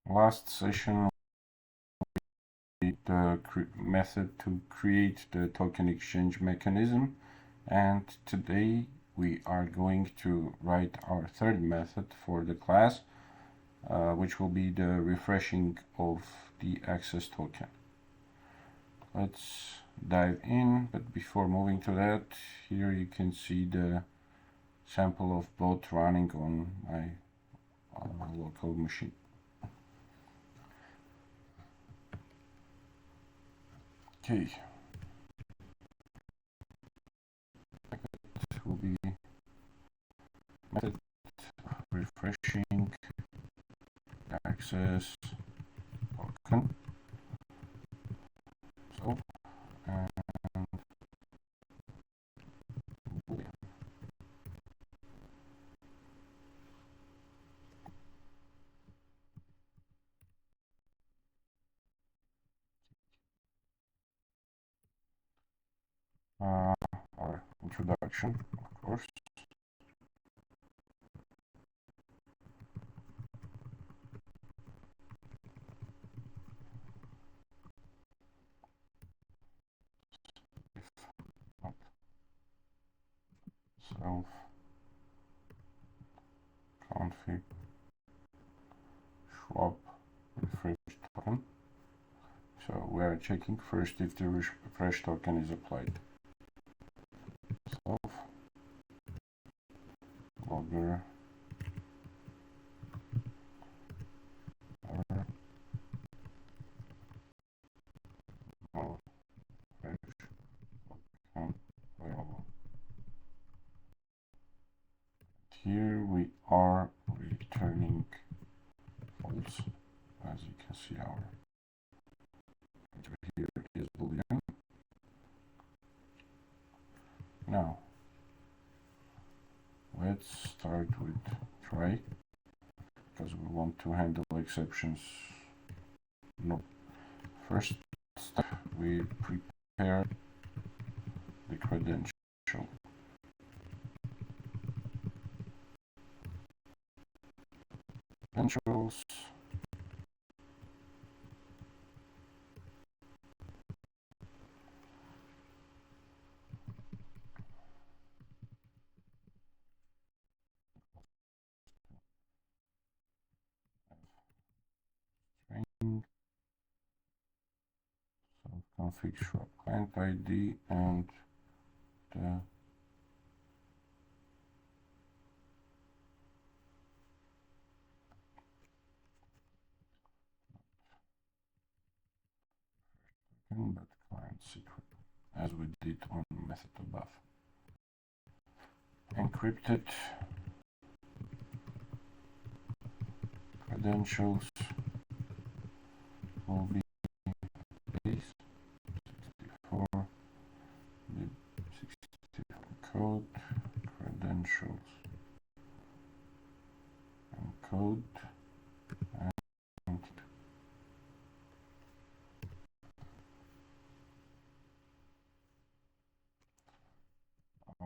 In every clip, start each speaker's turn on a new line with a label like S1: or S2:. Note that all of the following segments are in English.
S1: Last session, the method to create the token exchange mechanism, and today we are going to write our third method for the class, which will be the refreshing of the access token. Let's dive in, but before moving to that, here you can see the sample of both running on my local machine. Okay, it will be method refreshing access token. So, and boolean. Our introduction, of course. Self config swap refresh token. So we are checking first if the refresh token is applied. Self logger error no refresh token available. Here we are returning false, as you can see our here is boolean. Now let's start with try, because we want to handle exceptions. No, first step, we prepare the credentials. String, self-config swap client ID, and the but client secret, as we did on the method above. Encrypted credentials will be base 64, the 64 code, credentials, and code, and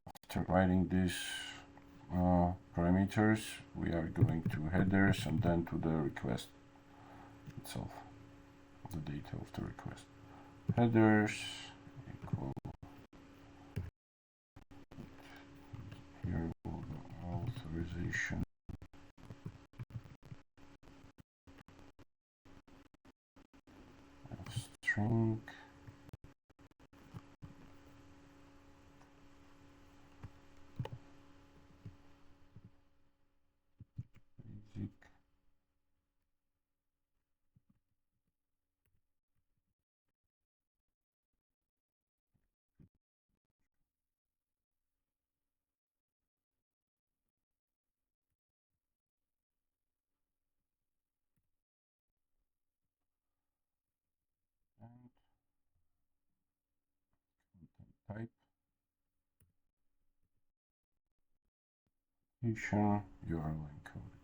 S1: after writing these parameters, we are going to headers and then to the request itself, the data of the request. Headers equal, here will go authorization of string, basic, and content type, URL encoded.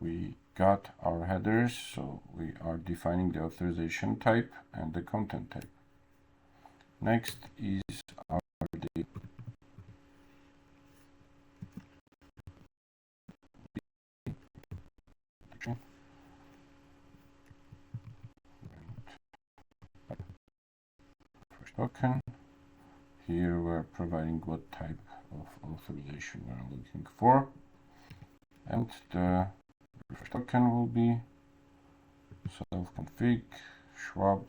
S1: We got our headers, so we are defining the authorization type and the content type. Next is our data. First token. Here we're providing what type of authorization we're looking for, and the refresh token will be self-config Schwab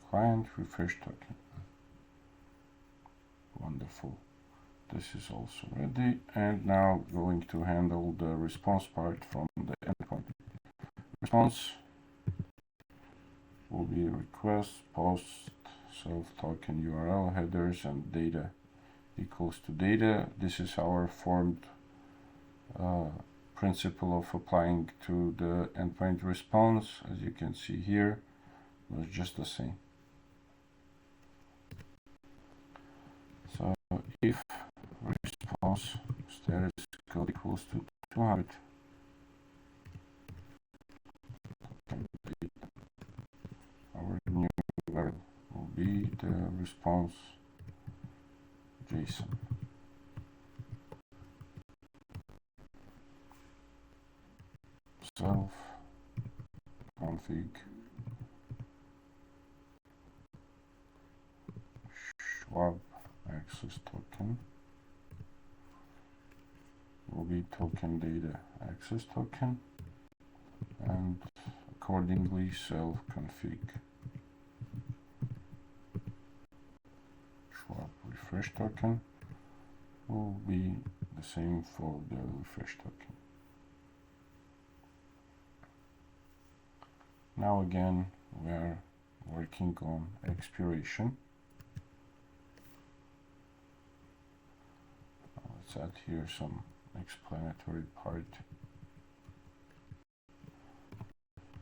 S1: client refresh token. Wonderful. This is also ready, and now going to handle the response part from the endpoint. Response will be request, post, self-token URL, headers, and data equals to data. This is our formed principle of applying to the endpoint response. As you can see here, it was just the same. So if response status code equals to 200, our new variable will be the response JSON. Self config Schwab access token will be token data access token, and accordingly self config Schwab refresh token will be the same for the refresh token. Now again we are working on expiration. Let's add here some explanatory part.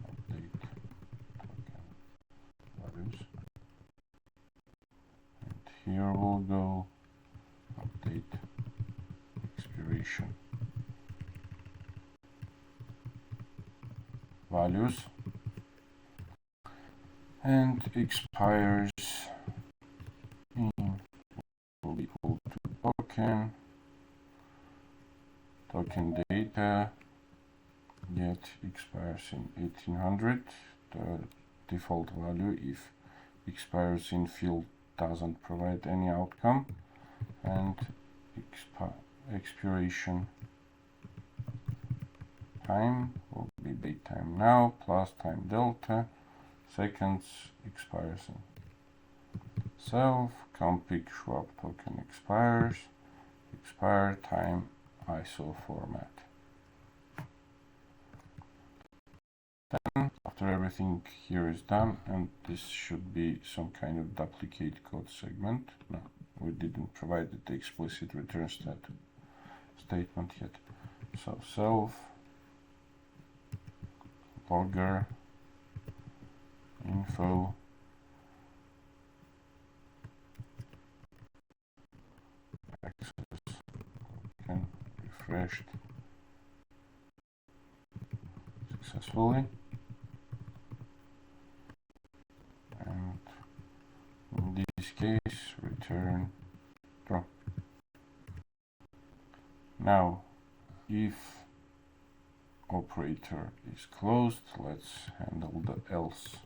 S1: Update token values, and here we'll go update expiration values, and expires in will be equal to token data get expires in 1800, the default value if expires in field doesn't provide any outcome, and expiration time will be date time now plus time delta, seconds expires in self config Schwab token expires, expire time ISO format. Then after everything here is done, and this should be some kind of duplicate code segment. No, we didn't provide the explicit return statement yet. So self logger info access token refreshed successfully, and in this case return true. Now if operator is closed, let's handle the else.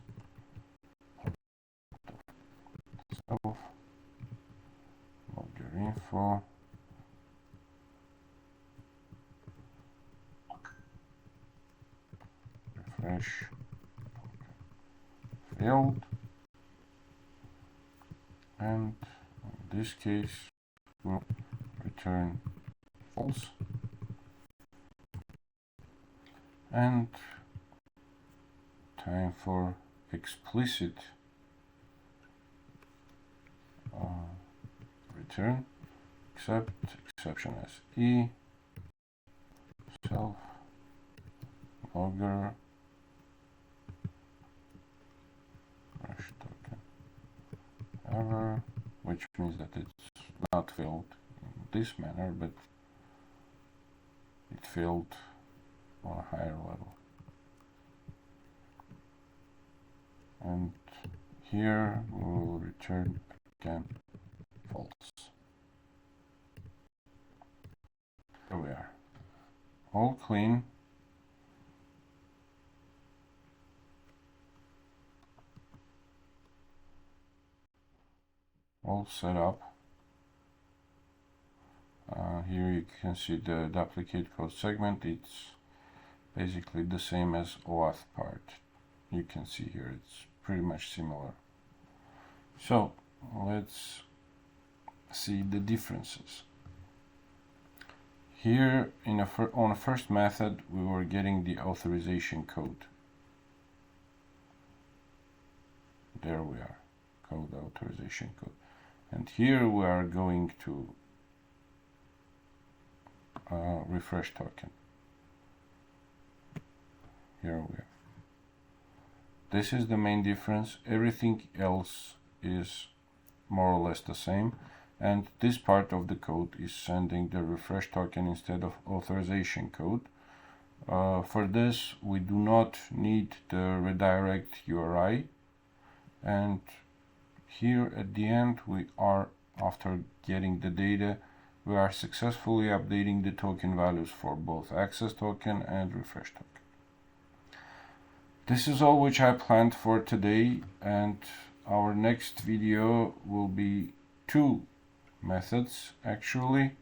S1: Self logger info refresh failed, and in this case we'll return false, and time for explicit return except exception as e self logger refresh token error, which means that it's not failed in this manner, but it failed on a higher level. And here we will return again false. Here we are, all clean. all set up. Here you can see the duplicate code segment. It's basically the same as OAuth part. You can see here it's pretty much similar. So let's see the differences. Here on the first method we were getting the authorization code. There we are, code authorization code. And here we are going to refresh token. Here we are. This is the main difference. Everything else is more or less the same, and this part of the code is sending the refresh token instead of authorization code. For this we do not need the redirect URI, and here at the end we are, after getting the data, we are successfully updating the token values for both access token and refresh token. This is all which I planned for today, and our next video will be 2 methods actually,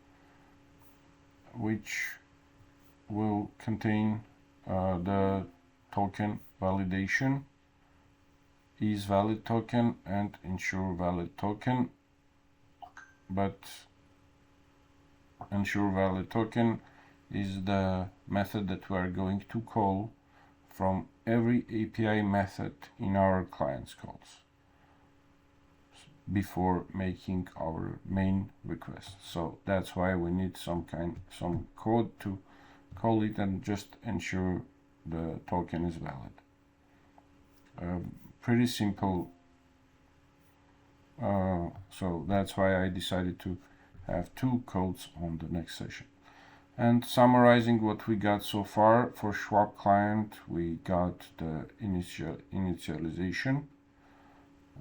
S1: which will contain the token validation, isValid token and ensureValid token. But ensureValid token is the method that we are going to call from every API method in our client's calls before making our main request. So that's why we need some code to call it and just ensure the token is valid. Pretty simple. So that's why I decided to have 2 codes on the next session. And summarizing what we got so far, for Schwab client we got the initialization,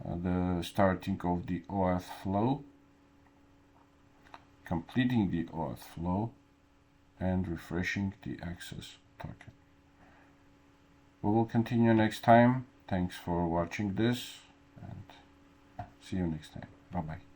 S1: the starting of the OAuth flow, completing the OAuth flow, and refreshing the access token. We will continue next time. Thanks for watching this, and see you next time. Bye bye.